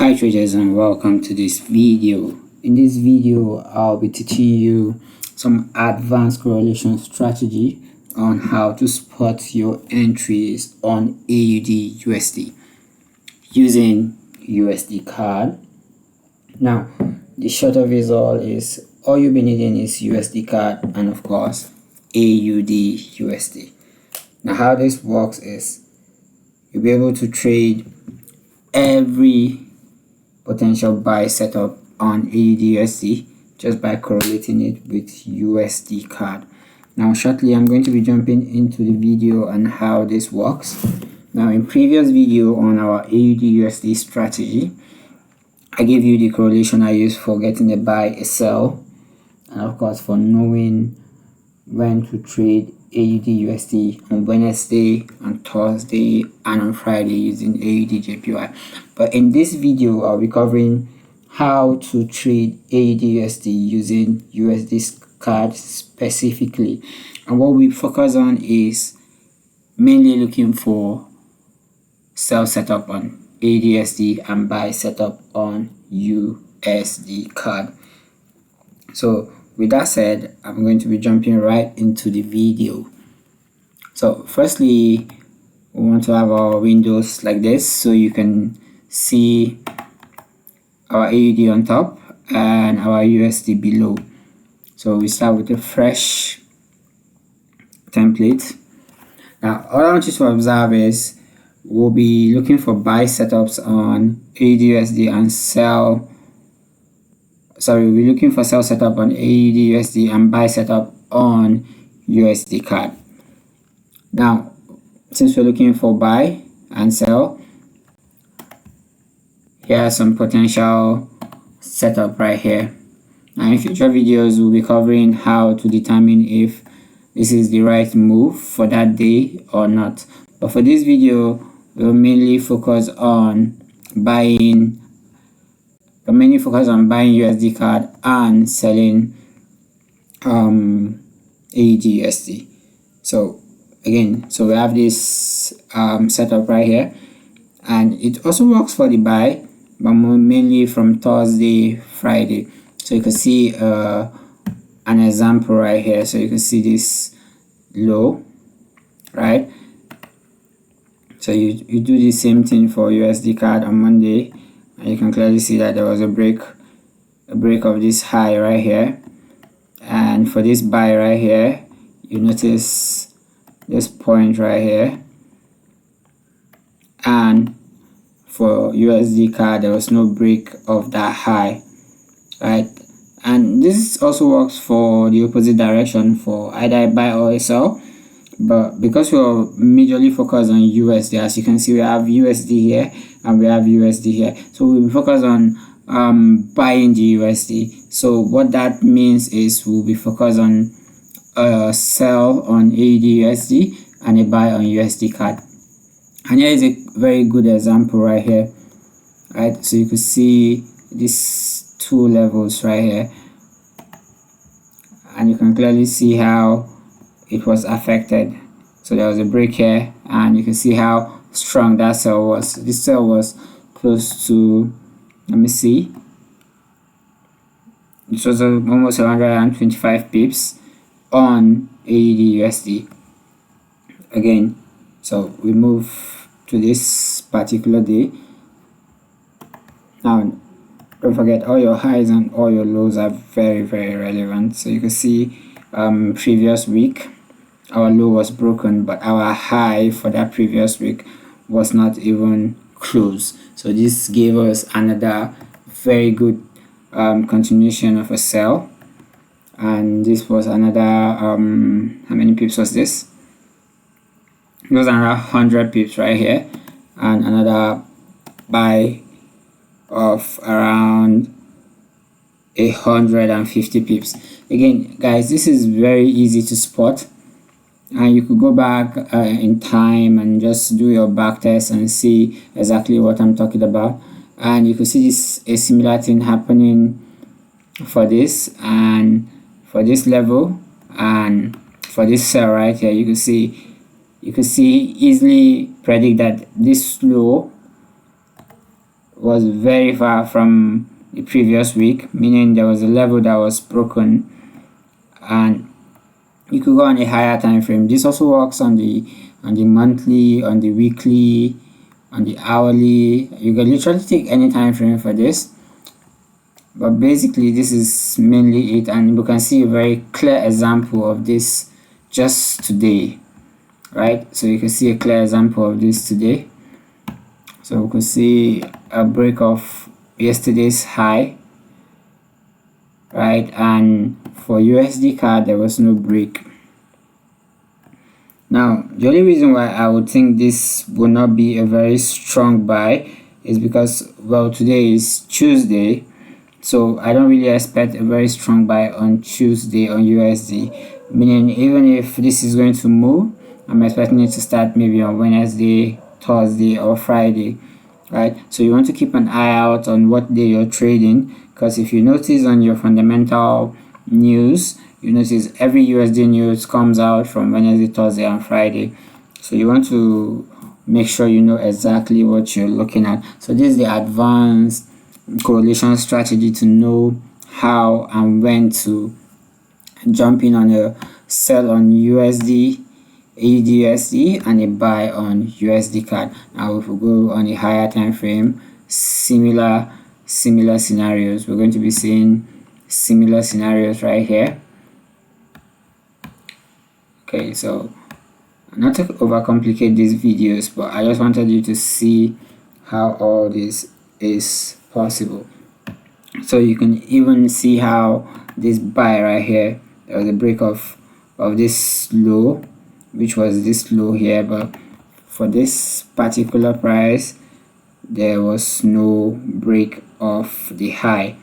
Hi traders, and welcome to this video. In this video I'll be teaching you some advanced correlation strategy on how to spot your entries on AUDUSD using USDCAD. Now the short of it all is all you'll be needing is USDCAD and of course AUDUSD. Now how this works is you'll be able to trade every potential buy setup on AUDUSD just by correlating it with USDCAD. Now shortly I'm going to be jumping into the video on how this works. Now in previous video on our AUDUSD strategy, I gave you the correlation I use for getting a buy, a sell, and of course for knowing when to trade AUDUSD on Wednesday, on Thursday, and on Friday using AUDJPY. But in this video, I'll be covering how to trade AUDUSD using USDCAD specifically. And what we focus on is mainly looking for sell setup on AUDUSD and buy setup on USDCAD. So with that said, I'm going to be jumping right into the video. So firstly, we want to have our windows like this so you can see our AUD on top and our USD below. So we start with a fresh template. Now all I want you to observe is we'll be looking for buy setups on AUDUSD and sell. We'll be looking for sell setup on AUDUSD and buy setup on USDCAD. Now, since we're looking for buy and sell, here are some potential setup right here. Now in future videos, we'll be covering how to determine if this is the right move for that day or not. But for this video, we'll mainly focus on buying USDCAD and selling AUDUSD. So again, we have this setup right here, and it also works for the buy, but mainly from Thursday, Friday. So you can see an example right here. So you can see this low, right? So you do the same thing for USDCAD on Monday, and you can clearly see that there was a break of this high right here. And for this buy right here, you notice this point right here, and for USDCAD there was no break of that high, right? And this also works for the opposite direction for either a buy or a sell. But because we're majorly focused on USD, as you can see, we have USD here and we have USD here. So we'll be focused on buying the USD. So what that means is we'll be focused on a sell on AUDUSD and a buy on USDCAD. And here is a very good example right here, right? So you can see these two levels right here, and you can clearly see how it was affected. So there was a break here, and you can see how strong that sell was. This sell was close to, let me see, it was almost 125 pips on AUDUSD again. So we move to this particular day. Now don't forget, all your highs and all your lows are very relevant. So you can see previous week our low was broken, but our high for that previous week was not even close. So this gave us another very good continuation of a sell, and this was another how many pips was this? It was another 100 pips right here, and another buy of around 150 pips. Again guys, this is very easy to spot, and you could go back in time and just do your back test and see exactly what I'm talking about. And you can see this a similar thing happening for this and for this level and for this sell right here. You can see easily predict that this low was very far from the previous week, meaning there was a level that was broken, and you could go on a higher time frame. This also works on the monthly, on the weekly, on the hourly. You can literally take any time frame for this, but basically this is mainly it, and you can see a very clear example of this just today, right? So you can see a clear example of this today. So we could see a break of yesterday's high, right? And for USDCAD there was no break. Now the only reason why I would think this will not be a very strong buy is because, well, today is Tuesday, so I don't really expect a very strong buy on Tuesday on USD, meaning even if this is going to move, I'm expecting it to start maybe on Wednesday, Thursday, or Friday, right? So you want to keep an eye out on what day you're trading, because if you notice on your fundamental news, you notice every USD news comes out from Wednesday, Thursday, and Friday. So you want to make sure you know exactly what you're looking at. So this is the advanced correlation strategy to know how and when to jump in on a sell on USD, AUDUSD, and a buy on USDCAD. Now if we go on a higher time frame, similar scenarios, we're going to be seeing similar scenarios right here. Okay, so not to overcomplicate these videos, but I just wanted you to see how all this is possible. So you can even see how this buy right here, there was a break of this low, which was this low here, but for this particular price there was no break of the high.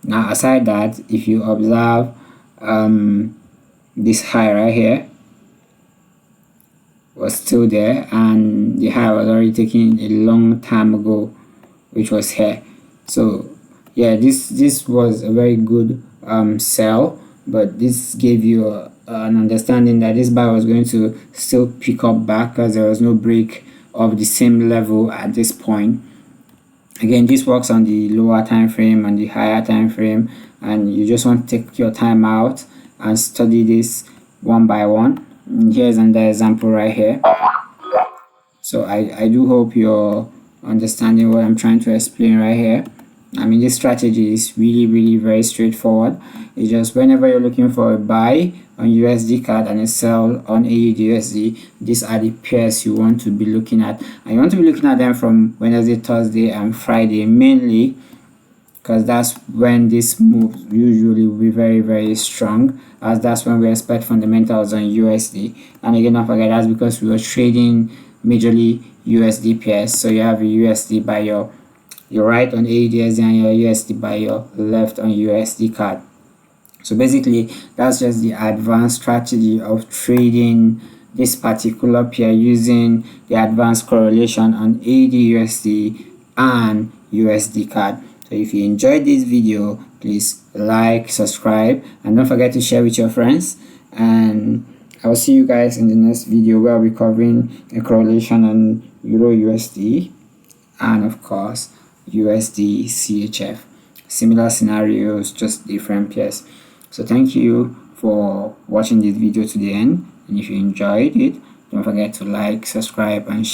Now aside that, if you observe this high right here was still there, and the high was already taken a long time ago, which was here. So yeah, this was a very good sell, but this gave you an understanding that this buy was going to still pick up back because there was no break of the same level at this point. Again, this works on the lower time frame and the higher time frame, and you just want to take your time out and study this one by one. And here's another example right here. So I do hope you're understanding what I'm trying to explain right here. I mean, this strategy is really very straightforward. It's just whenever you're looking for a buy on USDCAD and a sell on AUDUSD, these are the pairs you want to be looking at, and you want to be looking at them from Wednesday, Thursday, and Friday mainly, because that's when this move usually will be very strong, as that's when we expect fundamentals on USD. And again, don't forget, that's because we were trading majorly USD pairs. So you have a USD by your right on AUDUSD and your USD by your left on USDCAD. So basically that's just the advanced strategy of trading this particular pair using the advanced correlation on AUDUSD and USDCAD. So if you enjoyed this video, please like, subscribe, and don't forget to share with your friends. And I will see you guys in the next video where I'll be covering a correlation on Euro USD and of course USD CHF. Similar scenarios, just different pairs. So thank you for watching this video to the end, and if you enjoyed it, don't forget to like, subscribe, and share.